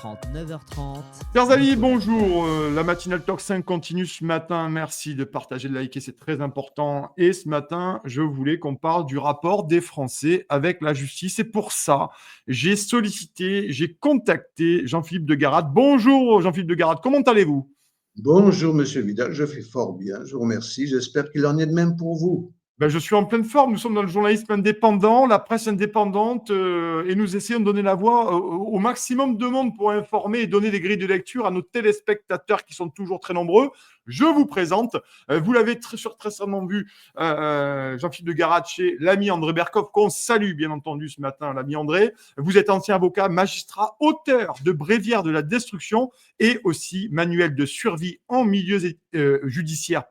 8h30, 9h30. Chers amis, bonjour. La matinale Talk 5 continue ce matin. Merci de partager, de liker, c'est très important. Et ce matin, je voulais qu'on parle du rapport des Français avec la justice. Et pour ça, j'ai contacté Jean-Philippe de Garatte. Bonjour Jean-Philippe de Garatte, comment allez-vous? Bonjour Monsieur Vidal, je fais fort bien, je vous remercie. J'espère qu'il en est de même pour vous. Ben, je suis en pleine forme. Nous sommes dans le journalisme indépendant, la presse indépendante, et nous essayons de donner la voix au maximum de monde pour informer et donner des grilles de lecture à nos téléspectateurs qui sont toujours très nombreux. Je vous présente, vous l'avez très sûrement vu, Jean-Philippe de Garatte chez l'ami André Berkoff, qu'on salue bien entendu ce matin, l'ami André. Vous êtes ancien avocat, magistrat, auteur de Bréviaire de la destruction et aussi manuel de survie en milieu judiciaire,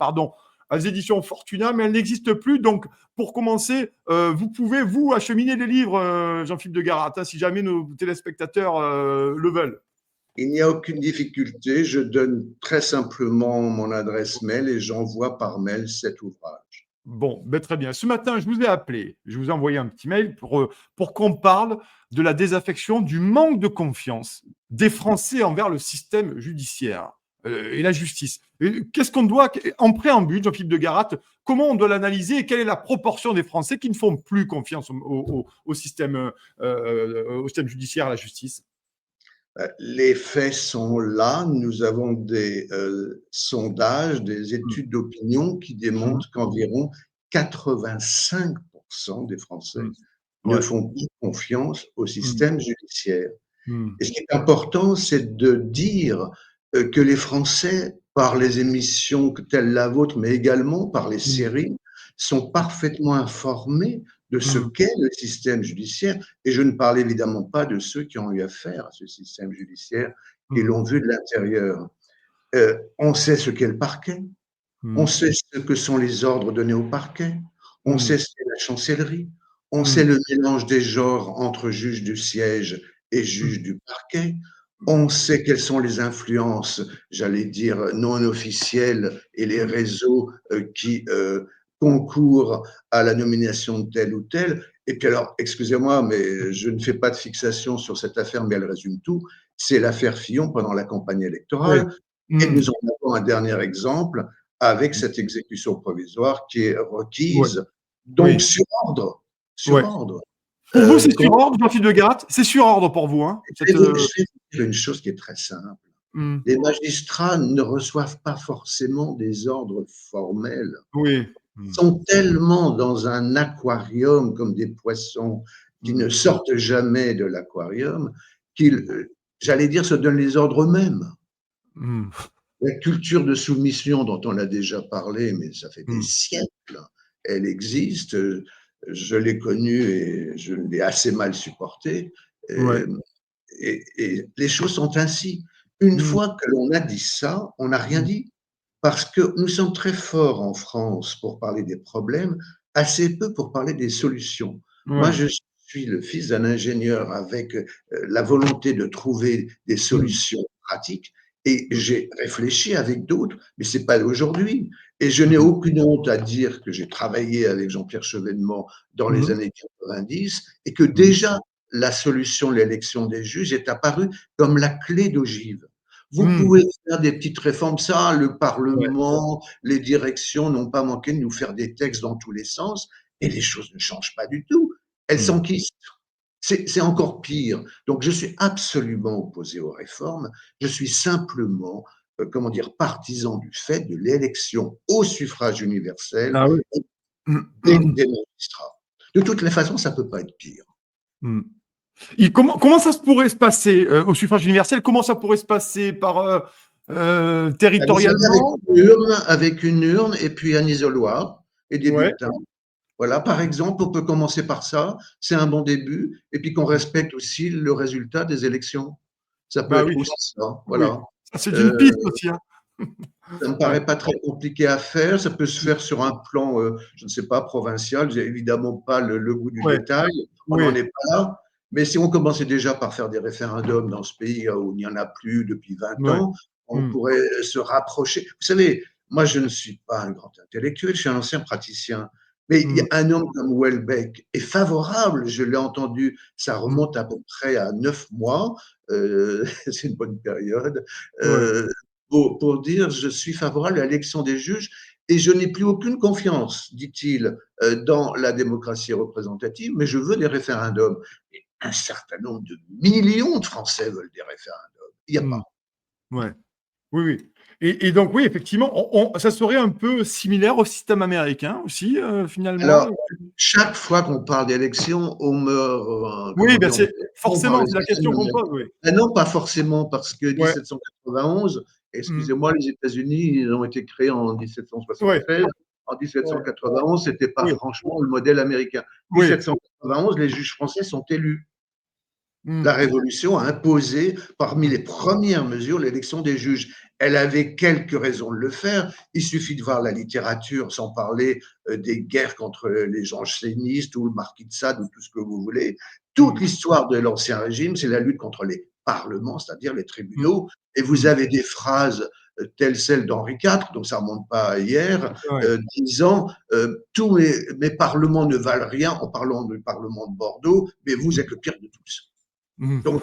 aux éditions Fortuna, mais elle n'existe plus. Donc, pour commencer, vous pouvez, vous, acheminer les livres, Jean-Philippe de Garatte, si jamais nos téléspectateurs le veulent. Il n'y a aucune difficulté, je donne très simplement mon adresse mail et j'envoie par mail cet ouvrage. Bon, ben très bien. Ce matin, je vous ai appelé, je vous ai envoyé un petit mail pour qu'on parle de la désaffection, du manque de confiance des Français envers le système judiciaire et la justice. Qu'est-ce qu'on doit, en préambule, Jean-Philippe de Garatte, comment on doit l'analyser et quelle est la proportion des Français qui ne font plus confiance au système judiciaire, à la justice? Les faits sont là. Nous avons des sondages, des études d'opinion qui démontrent qu'environ 85% des Français ne font plus confiance au système judiciaire. Et ce qui est important, c'est de dire que les Français, par les émissions telles la vôtre, mais également par les séries, sont parfaitement informés de ce qu'est le système judiciaire. Et je ne parle évidemment pas de ceux qui ont eu affaire à ce système judiciaire et l'ont vu de l'intérieur. On sait ce qu'est le parquet, on sait ce que sont les ordres donnés au parquet, on sait ce qu'est la chancellerie, on sait le mélange des genres entre juge du siège et juge du parquet. On sait quelles sont les influences, j'allais dire, non officielles et les réseaux qui concourent à la nomination de tel ou tel. Et puis alors, excusez-moi, mais je ne fais pas de fixation sur cette affaire, mais elle résume tout. C'est l'affaire Fillon pendant la campagne électorale. Et nous en avons un dernier exemple avec cette exécution provisoire qui est requise, donc sur ordre. Sur ordre. Pour vous, c'est sur ordre, Jean-Philippe de Garatte? C'est sur ordre pour vous, hein? Je vais vous dire une chose qui est très simple. Les magistrats ne reçoivent pas forcément des ordres formels. Ils sont tellement dans un aquarium comme des poissons qui ne sortent jamais de l'aquarium qu'ils, j'allais dire, se donnent les ordres eux-mêmes. La culture de soumission dont on a déjà parlé, mais ça fait des siècles, elle existe. Je l'ai connue et je l'ai assez mal supportée. Et les choses sont ainsi. Une fois que l'on a dit ça, on n'a rien dit. Parce que nous sommes très forts en France pour parler des problèmes, assez peu pour parler des solutions. Moi, je suis le fils d'un ingénieur avec la volonté de trouver des solutions pratiques et j'ai réfléchi avec d'autres, mais c'est pas aujourd'hui. Et je n'ai aucune honte à dire que j'ai travaillé avec Jean-Pierre Chevènement dans les années 90 et que déjà la solution de l'élection des juges est apparue comme la clé d'ogive. Vous pouvez faire des petites réformes, ça, le Parlement, les directions n'ont pas manqué de nous faire des textes dans tous les sens, et les choses ne changent pas du tout. Elles s'enquistent. C'est encore pire. Donc, je suis absolument opposé aux réformes. Je suis simplement, comment dire, partisan du fait de l'élection au suffrage universel des magistrats. De toutes les façons, ça ne peut pas être pire. Comment ça se pourrait se passer au suffrage universel? Comment ça pourrait se passer territorialement? Avec une urne et puis un isoloir et des bulletins. Voilà, par exemple, on peut commencer par ça, c'est un bon début, et puis qu'on respecte aussi le résultat des élections. Ça peut être aussi ça, voilà. C'est une piste aussi, hein. Ça me paraît pas très compliqué à faire, ça peut se faire sur un plan, je ne sais pas, provincial. J'ai évidemment pas le goût du détail, on n'en est pas là. Mais si on commençait déjà par faire des référendums dans ce pays où il n'y en a plus depuis 20 ans, on pourrait se rapprocher. Vous savez, moi, je ne suis pas un grand intellectuel, je suis un ancien praticien. Mais il y a un homme comme Houellebecq est favorable, je l'ai entendu, ça remonte à peu près à 9 mois, c'est une bonne période, Ouais. pour dire: «Je suis favorable à l'élection des juges et je n'ai plus aucune confiance», dit-il, «dans la démocratie représentative, mais je veux des référendums». Et un certain nombre de millions de Français veulent des référendums. Il n'y a Mmh. pas. Ouais. Oui, oui. Et donc oui, effectivement, ça serait un peu similaire au système américain aussi, finalement? Alors, chaque fois qu'on parle d'élections, on me, Oui, comment ben, dire, on me c'est répond par forcément, les c'est la question qu'on pose, oui. ah non, pas forcément, parce que Ouais. 1791, Mmh. excusez-moi, les États-Unis, ils ont été créés en Ouais. 1773. En Ouais. 1791, c'était pas Oui. franchement le modèle américain. Oui. 1791, les juges français sont élus. Mmh. La Révolution a imposé, parmi les premières mesures, l'élection des juges. Elle avait quelques raisons de le faire. Il suffit de voir la littérature, sans parler des guerres contre les jansénistes ou le marquis de Sade ou tout ce que vous voulez. Toute Mmh. l'histoire de l'Ancien Régime, c'est la lutte contre les parlements, c'est-à-dire les Mmh. tribunaux. Et vous Mmh. avez des phrases telles celles d'Henri IV, donc ça ne remonte pas à hier, Ouais. disant tous mes parlements ne valent rien en parlant du Parlement de Bordeaux, mais vous êtes le pire de tous. Mmh. Donc,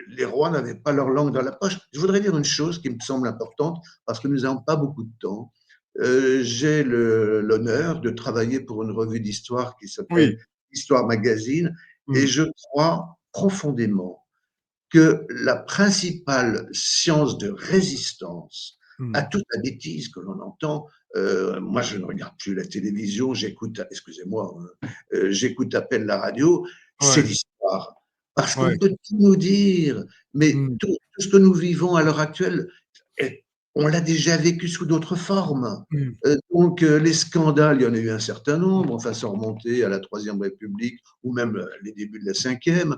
les rois n'avaient pas leur langue dans la poche. Je voudrais dire une chose qui me semble importante, parce que nous n'avons pas beaucoup de temps. J'ai l'honneur de travailler pour une revue d'histoire qui s'appelle Oui. Histoire Magazine, et Mmh. je crois profondément que la principale science de résistance Mmh. à toute la bêtise que l'on entend, moi je ne regarde plus la télévision, j'écoute, excusez-moi, j'écoute à peine la radio, c'est Ouais. l'histoire. Parce qu'on Ouais. peut tout nous dire, mais Mmh. tout ce que nous vivons à l'heure actuelle, eh, on l'a déjà vécu sous d'autres formes. Mmh. Donc, les scandales, il y en a eu un certain nombre, enfin sans remonter à la Troisième République ou même les débuts de la Cinquième,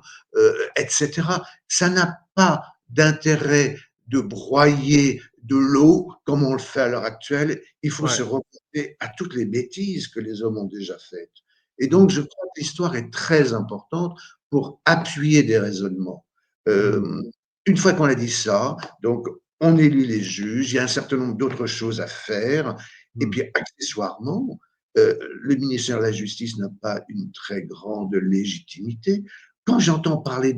etc. Ça n'a pas d'intérêt de broyer de l'eau comme on le fait à l'heure actuelle. Il faut Ouais. se reporter à toutes les bêtises que les hommes ont déjà faites. Et donc, Mmh. je crois que l'histoire est très importante pour appuyer des raisonnements. Mmh. Euh, une fois qu'on a dit ça, donc on élit les juges, il y a un certain nombre d'autres choses à faire, et Mmh. puis accessoirement, le ministère de la Justice n'a pas une très grande légitimité. Quand j'entends parler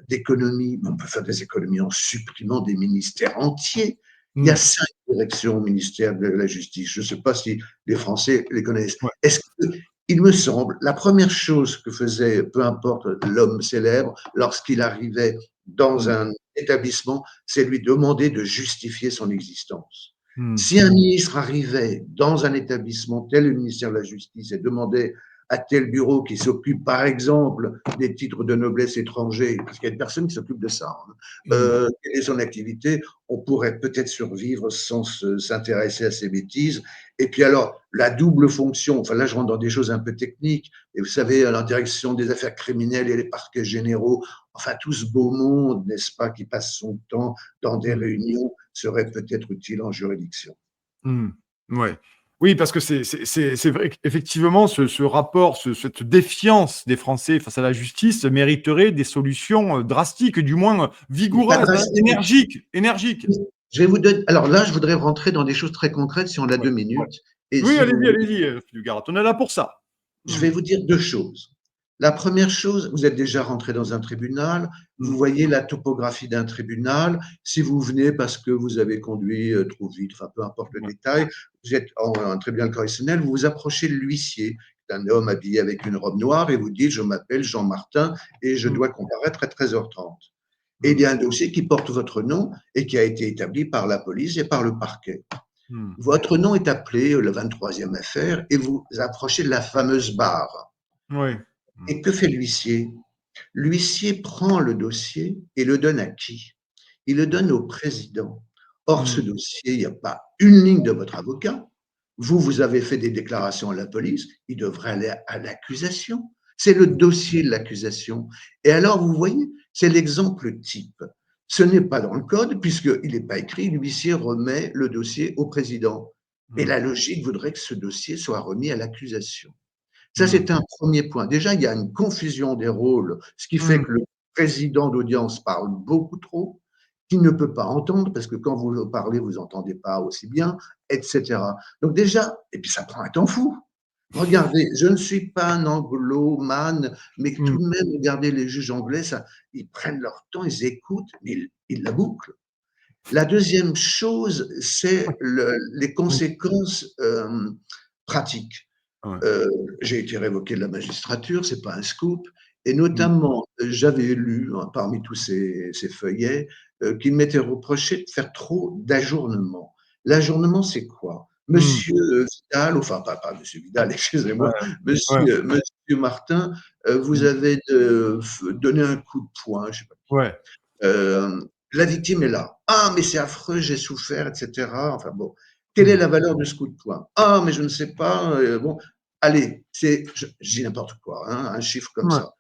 d'économie, on peut faire des économies en supprimant des ministères entiers. Il y a Mmh. 5 directions au ministère de la Justice. Je ne sais pas si les Français les connaissent. Ouais. Est-ce que, il me semble, la première chose que faisait, peu importe l'homme célèbre, lorsqu'il arrivait dans Mmh. un établissement, c'est lui demander de justifier son existence. Mmh. Si un ministre arrivait dans un établissement tel le ministère de la Justice et demandait à tel bureau qui s'occupe, par exemple, des titres de noblesse étrangers, parce qu'il y a une personne qui s'occupe de ça, hein, Mmh. quelle est son activité, on pourrait peut-être survivre sans s'intéresser à ces bêtises. Et puis alors, la double fonction, enfin là je rentre dans des choses un peu techniques, et vous savez, la direction des affaires criminelles et les parquets généraux, enfin tout ce beau monde, n'est-ce pas, qui passe son temps dans des Mmh. réunions, serait peut-être utile en juridiction. Mmh. Ouais. Oui, parce que c'est vrai qu'effectivement, ce rapport, cette défiance des Français face à la justice mériterait des solutions, drastiques, du moins, Pas vigoureuses, hein, drastique. énergiques, énergiques. Je vais vous donner. Alors là, je voudrais rentrer dans des choses très concrètes si on a Ouais, deux ouais. minutes. Et Oui, si vous allez-y, voulez, allez-y, Flugarat, on est là pour ça. je Mmh. vais vous dire deux choses. La première chose, vous êtes déjà rentré dans un tribunal, vous Mmh. voyez la topographie d'un tribunal. Si vous venez parce que vous avez conduit trop vite, enfin peu importe le Ouais. détail, vous êtes en un tribunal correctionnel, vous vous approchez de l'huissier, un homme habillé avec une robe noire, et vous dites: je m'appelle Jean Martin et je Mmh. dois comparaître à 13h30. Et il Mmh. y a un dossier qui porte votre nom et qui a été établi par la police et par le parquet. Mmh. Votre nom est appelé le 23e affaire et vous approchez de la fameuse barre. Ouais. Mmh. Et que fait l'huissier? L'huissier prend le dossier et le donne à qui? Il le donne au président. Or, ce Mmh. dossier, il n'y a pas une ligne de votre avocat. Vous, vous avez fait des déclarations à la police, il devrait aller à l'accusation. C'est le dossier de l'accusation. Et alors, vous voyez, c'est l'exemple type. Ce n'est pas dans le code, puisqu'il n'est pas écrit, l'huissier remet le dossier au président. Et Mmh. la logique voudrait que ce dossier soit remis à l'accusation. Ça, Mmh. c'est un premier point. Déjà, il y a une confusion des rôles, ce qui fait Mmh. que le président d'audience parle beaucoup trop. qui ne peut pas entendre, parce que quand vous parlez, vous n'entendez pas aussi bien, etc. Donc déjà, et puis ça prend un temps fou. Regardez, je ne suis pas un anglomane, mais tout Mmh. de même, regardez les juges anglais, ça, ils prennent leur temps, ils écoutent, mais ils la bouclent. La deuxième chose, c'est les Mmh. conséquences pratiques. Ouais. Euh, j'ai été révoqué de la magistrature, c'est pas un scoop, et Mmh. notamment, j'avais lu parmi tous ces feuillets qu'il m'était reproché de faire trop d'ajournements. L'ajournement, c'est quoi? Mmh. Monsieur Vidal, enfin pas Monsieur Vidal, excusez-moi, Ouais. Ouais. Monsieur Martin, vous Mmh. avez donné un coup de poing, je sais pas. Ouais. La victime est là. Ah, mais c'est affreux, j'ai souffert, etc. Enfin bon, quelle est Mmh. la valeur de ce coup de poing? Ah, mais je ne sais pas. Bon, allez, je dis n'importe quoi, hein, un chiffre comme Ouais. ça.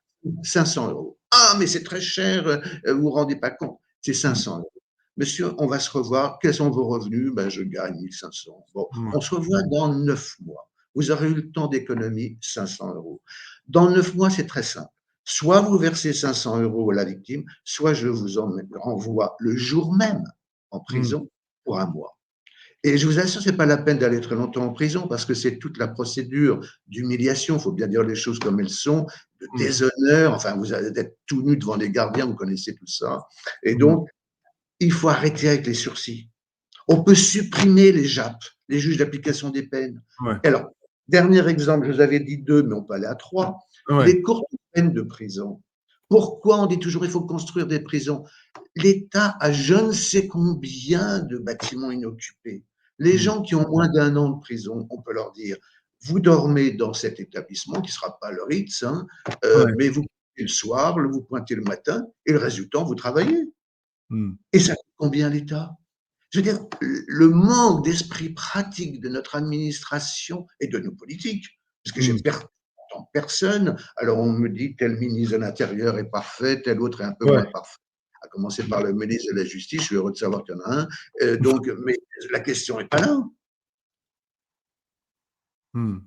500 euros. Ah, mais c'est très cher, vous vous rendez pas compte. C'est Mmh. 500 euros. Monsieur, on va se revoir. Quels sont vos revenus? Ben, je gagne 1500. Bon, Mouais. on se revoit dans 9 mois. Vous aurez eu le temps d'économie, 500 euros. Dans 9 mois, c'est très simple. Soit vous versez 500 euros à la victime, soit je vous renvoie le jour même en Mmh. prison pour un mois. Et je vous assure, c'est pas la peine d'aller très longtemps en prison parce que c'est toute la procédure d'humiliation, il faut bien dire les choses comme elles sont, de Mmh. déshonneur, enfin, vous allez être tout nu devant les gardiens, vous connaissez tout ça. Et Mmh. donc, il faut arrêter avec les sursis. On peut supprimer les JAP, les juges d'application des peines. Ouais. Alors, dernier exemple, je vous avais dit 2, mais on peut aller à 3. Ouais. Les courtes peines de prison. Pourquoi on dit toujours il faut construire des prisons? L'État a je ne sais combien de bâtiments inoccupés. Les Mmh. gens qui ont moins d'un an de prison, on peut leur dire, vous dormez dans cet établissement qui ne sera pas le Ritz, hein, Ouais. mais vous pointez le soir, vous pointez le matin, et le résultat, vous travaillez. Mmh. Et ça coûte combien l'État? Je veux dire, le manque d'esprit pratique de notre administration et de nos politiques, parce que Mmh. j'entends personne. Alors on me dit tel ministre de l'Intérieur est parfait, tel autre est un peu Ouais. moins parfait. À commencer par le ministre de la Justice, je suis heureux de savoir qu'il y en a un. Donc, mais la question n'est pas là. Mmh.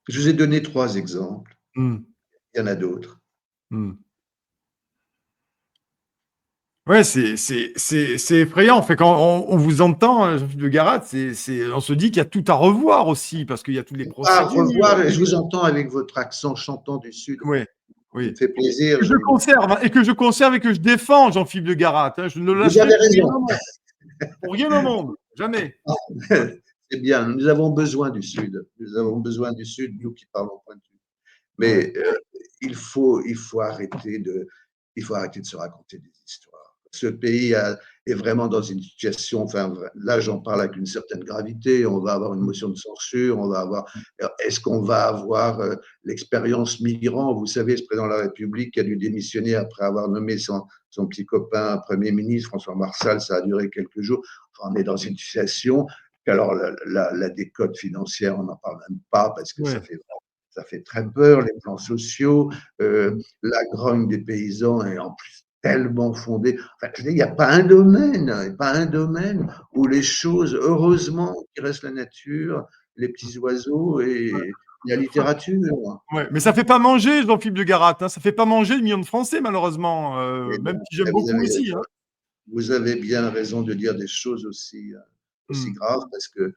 Je vous ai donné 3 exemples. Mmh. Il y en a d'autres. Mmh. Ouais, c'est effrayant. Fait quand on vous entend, Jean-Philippe de Garat, on se dit qu'il y a tout à revoir aussi parce qu'il y a toutes les À procédures. revoir, et je vous entends avec votre accent chantant du Sud. Ouais, Ça me oui. fait plaisir. Que je conserve, hein, et que je conserve et que je défends, Jean-Philippe de Garat, hein. Je ne le Vous lâcherai avez pour rien raison. au monde. Pour rien au monde. Jamais. C'est bien. Nous avons besoin du Sud. Nous avons besoin du Sud, nous qui parlons pointu. Ouais. Mais il faut arrêter de se raconter des histoires. Ce pays est vraiment dans une situation, enfin, là j'en parle avec une certaine gravité, on va avoir une Mmh. motion de censure, est-ce qu'on va avoir l'expérience migrant? Vous savez, ce président de la République qui a dû démissionner après avoir nommé son petit copain Premier ministre, François Marsal, ça a duré quelques jours. Enfin, on est dans une situation, alors la décote financière, on n'en parle même pas parce que Ouais. ça fait très Mmh. peur, les plans sociaux, Mmh. la grogne des paysans est en plus tellement fondée. Enfin, je veux dire, il n'y a pas un domaine où les choses, heureusement, qu'il reste la nature, les petits oiseaux et la littérature. Ouais, mais ça fait pas manger, Jean-Philippe de Garat, hein. Ça fait pas manger le million de Français, malheureusement, Et même non, si j'aime beaucoup aussi, hein. vous avez bien raison de dire des choses aussi Mmh. graves parce que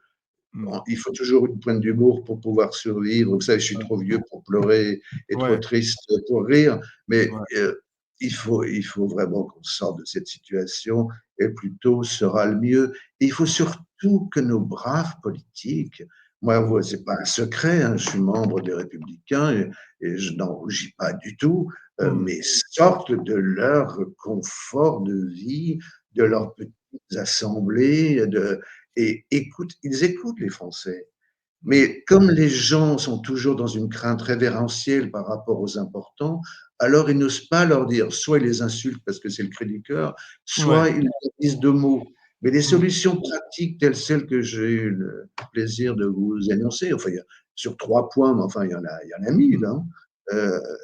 Mmh. il faut toujours une pointe d'humour pour pouvoir survivre. Vous savez, je suis Ouais. trop vieux pour pleurer et trop Ouais. triste pour rire, mais Ouais. il faut vraiment qu'on sorte de cette situation et plus tôt sera le mieux. Et il faut surtout que nos braves politiques, moi, c'est pas un secret, hein, je suis membre des Républicains et je n'en rougis pas du tout, Mmh. mais sortent de leur confort de vie, de Mmh. leurs petites assemblées, et ils écoutent les Français. Mmh. Mais comme les gens sont toujours dans une crainte révérentielle par rapport aux importants, alors ils n'osent pas leur dire, soit ils les insultent parce que c'est le cri du cœur, Ouais. soit ils leur disent 2 mots. Mais les Mmh. solutions pratiques telles celles que j'ai eu le plaisir de vous énoncer, enfin, sur 3 points, mais enfin, il y en a 1000, Mmh. hein,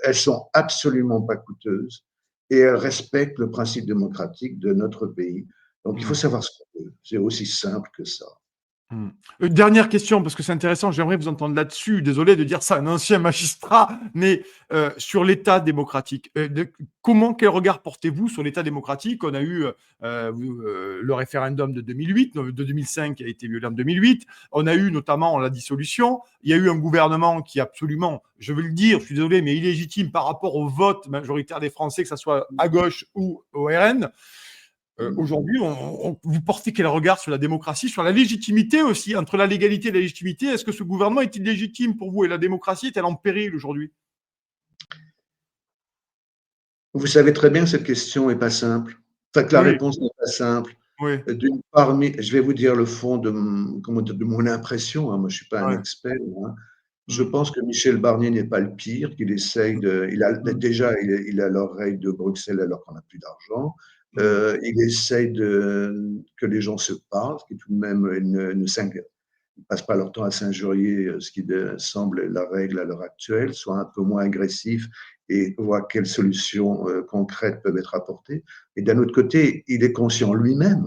elles sont absolument pas coûteuses et elles respectent le principe démocratique de notre pays. Donc il faut Mmh. savoir ce qu'on veut. C'est aussi simple que ça. Dernière question, parce que c'est intéressant, j'aimerais vous entendre là-dessus. Désolé de dire ça, un ancien magistrat, mais sur l'État démocratique, quel regard portez-vous sur l'État démocratique? On a eu le référendum de 2008, de 2005 qui a été violé en 2008. On a eu notamment la dissolution. Il y a eu un gouvernement qui est absolument, je veux le dire, je suis désolé, mais illégitime par rapport au vote majoritaire des Français, que ce soit à gauche ou au RN. Aujourd'hui, vous portez quel regard sur la démocratie, sur la légitimité aussi, entre la légalité et la légitimité? Est-ce que ce gouvernement est-il légitime pour vous et la démocratie est-elle en péril aujourd'hui? Vous savez très bien que cette question n'est pas simple. Enfin, que la Oui, réponse n'est pas simple. oui, D'une part, je vais vous dire le fond de mon impression, hein, moi je ne suis pas un ouais. expert, hein. Je Mm, pense que Michel Barnier n'est pas le pire, qu'il essaye de, mm, déjà, il a l'oreille de Bruxelles alors qu'on n'a plus d'argent. mm, Il essaye que les gens se parlent, ce qui tout de même ne passent pas leur temps à s'injurier, ce qui semble la règle à l'heure actuelle, soit un peu moins agressif et voir quelles solutions concrètes peuvent être apportées. Et d'un autre côté, il est conscient lui-même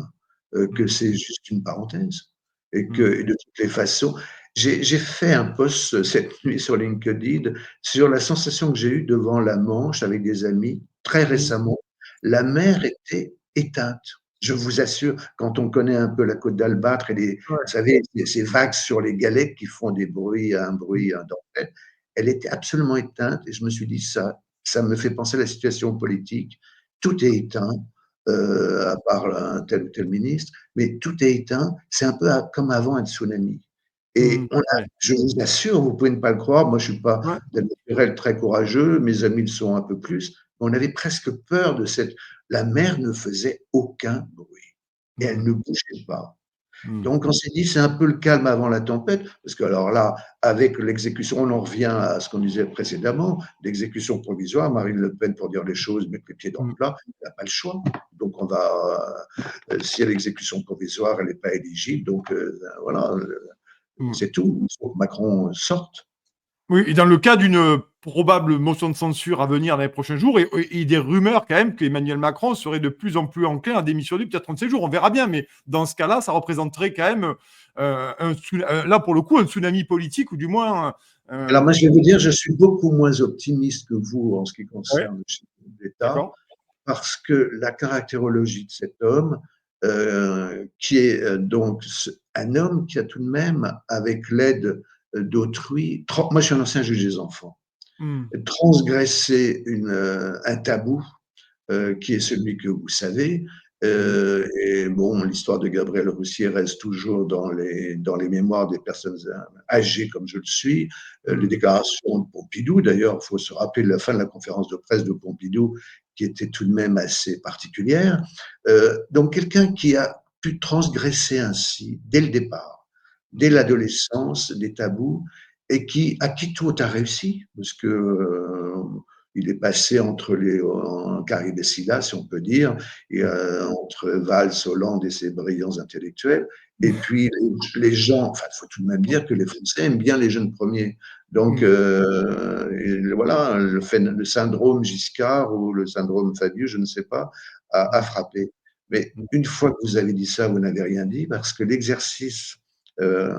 que mm, c'est juste une parenthèse et que mm, et de toutes les façons, j'ai fait un post cette nuit sur LinkedIn sur la sensation que j'ai eue devant la Manche avec des amis très mm. récemment. La mer était éteinte. Je vous assure, quand on connaît un peu la côte d'Albâtre et vous Ouais. savez, ces vagues sur les galets qui font des bruits, un Mm, bruit dentelle, elle était absolument éteinte et je me suis dit ça me fait penser à la situation politique. Tout est éteint, à part un tel ou tel ministre, mais tout est éteint. C'est un peu comme avant un tsunami. mm, Et ouais, je vous assure, vous pouvez ne pas le croire, moi je ne suis pas ouais, d'un naturel très courageux, mes amis le sont un peu plus, mais on avait presque peur de cette. La mer ne faisait aucun bruit et elle mm, ne bougeait pas. mm, Donc on s'est dit, c'est un peu le calme avant la tempête, parce que alors là, avec l'exécution, on en revient à ce qu'on disait précédemment, l'exécution provisoire, Marine Le Pen, pour dire les choses, mettre les pieds dans le mm, plat, elle n'a pas le choix. Donc on va, si il y a l'exécution provisoire, elle n'est pas éligible, donc voilà, mm. c'est tout. Il faut que Macron sorte. Oui, et dans le cas d'une probable motion de censure à venir dans les prochains jours, et des rumeurs quand même qu'Emmanuel Macron serait de plus en plus enclin à démissionner peut-être 37 jours, on verra bien, mais dans ce cas-là, ça représenterait quand même, là pour le coup, un tsunami politique, ou du moins... Alors moi, je vais vous dire, je suis beaucoup moins optimiste que vous en ce qui ouais, concerne le chef de l'État, d'accord. parce que la caractérologie de cet homme, qui est donc un homme qui a tout de même, avec l'aide d'autrui, moi je suis un ancien juge des enfants, Hmm, transgressé un tabou qui est celui que vous savez. hmm, Et bon, l'histoire de Gabriel Roussier reste toujours dans les mémoires des personnes âgées comme je le suis. Les hmm, déclarations de Pompidou, d'ailleurs, il faut se rappeler la fin de la conférence de presse de Pompidou, qui était tout de même assez particulière. Donc, quelqu'un qui a pu transgresser ainsi, dès le départ, dès hmm, l'adolescence, des tabous, et à qui tout a réussi, parce que il est passé entre en carré des Silla, si on peut dire, et, entre Valls, Hollande et ses brillants intellectuels. Et puis, gens, enfin, il faut tout de même dire que les Français aiment bien les jeunes premiers. Donc, hmm, voilà, le syndrome Giscard ou le syndrome Fabius, je ne sais pas, a hmm, frappé. Mais hmm. une fois que vous avez dit ça, vous n'avez rien dit, parce que l'exercice euh,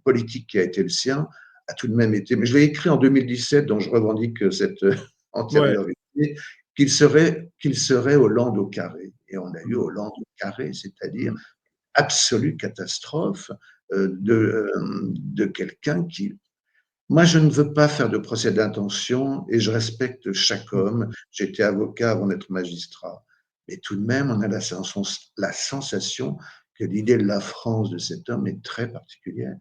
politique qui a été le sien a tout de même été. Mais je l'ai écrit en 2017, donc je revendique cette Ouais. antériorité, qu'il serait Hollande au carré. Et on a eu Hmm, Hollande au carré, c'est-à-dire hmm, absolue catastrophe de quelqu'un qui. Moi, je ne veux pas faire de procès d'intention et je respecte chaque hmm, homme. J'étais avocat avant d'être magistrat. Mais tout de même, on a la sensation que l'idée de la France de cet homme est très particulière.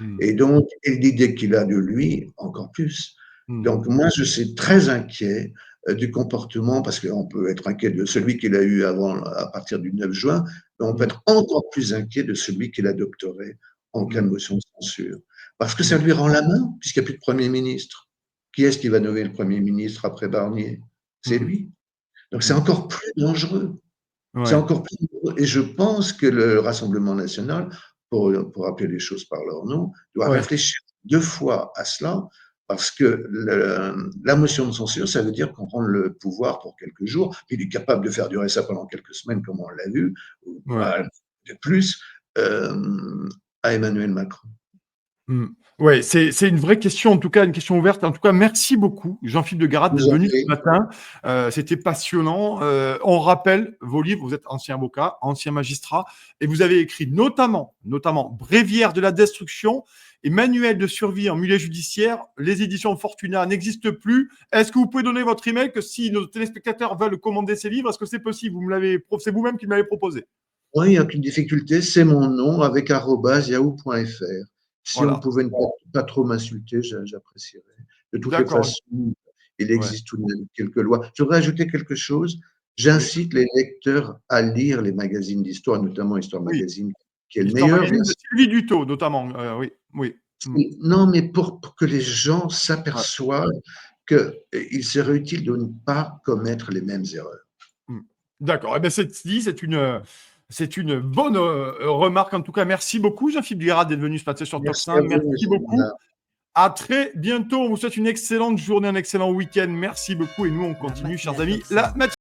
hmm, Et donc, et l'idée qu'il a de lui, encore plus. hmm, Donc, moi, je suis très inquiet du comportement, parce qu'on peut être inquiet de celui qu'il a eu avant, à partir du 9 juin, mais on peut hmm, être encore plus inquiet de celui qu'il adopterait en cas de hmm, motion de censure. Parce que ça hmm, lui rend la main, puisqu'il n'y a plus de Premier ministre. Qui est-ce qui va nommer le Premier ministre après Barnier? C'est hmm, lui. Donc, c'est hmm. encore plus dangereux. C'est Ouais. encore plus dangereux. Et je pense que le Rassemblement national, pour appeler les choses par leur nom, doit Ouais. réfléchir deux fois à cela, parce que la motion de censure, ça veut dire qu'on prend le pouvoir pour quelques jours. Il est capable de faire durer ça pendant quelques semaines, comme on l'a vu, ou Ouais. de plus. Euh, à Emmanuel Macron. Oui, c'est une vraie question, en tout cas, une question ouverte. En tout cas, merci beaucoup, Jean-Philippe de Guérat, d'être venu ce matin. C'était passionnant. On rappelle vos livres. Vous êtes ancien avocat, ancien magistrat, et vous avez écrit notamment Bréviaire de la destruction et Manuel de survie en milieu judiciaire. Les éditions Fortuna n'existent plus. Est-ce que vous pouvez donner votre email, que si nos téléspectateurs veulent commander ces livres, est-ce que c'est possible? C'est vous-même qui me l'avez proposé. Oui, il n'y a aucune difficulté. C'est mon nom avec @yahoo.fr. Si Voilà. on pouvait ne pas trop m'insulter, j'apprécierais. De toutes les D'accord. façons, il existe tout de même quelques lois. Je voudrais ajouter quelque chose. J'incite les lecteurs à lire les magazines d'histoire, notamment Histoire Oui. Magazine, qui est le Histoire meilleur. magazine de Sylvie Dutot, notamment. Oui. Non, mais pour que les gens Ouais. s'aperçoivent qu'il serait utile de ne pas commettre les mêmes erreurs. D'accord. Eh bien, c'est une bonne remarque. En tout cas, merci beaucoup, Jean-Philippe Guérat, d'être venu se passer sur Top Merci à 5. vous, Merci monsieur beaucoup. Bernard. À très bientôt. On vous souhaite une excellente journée, un excellent week-end. Merci beaucoup. Et nous, on continue, chers amis, la matinée.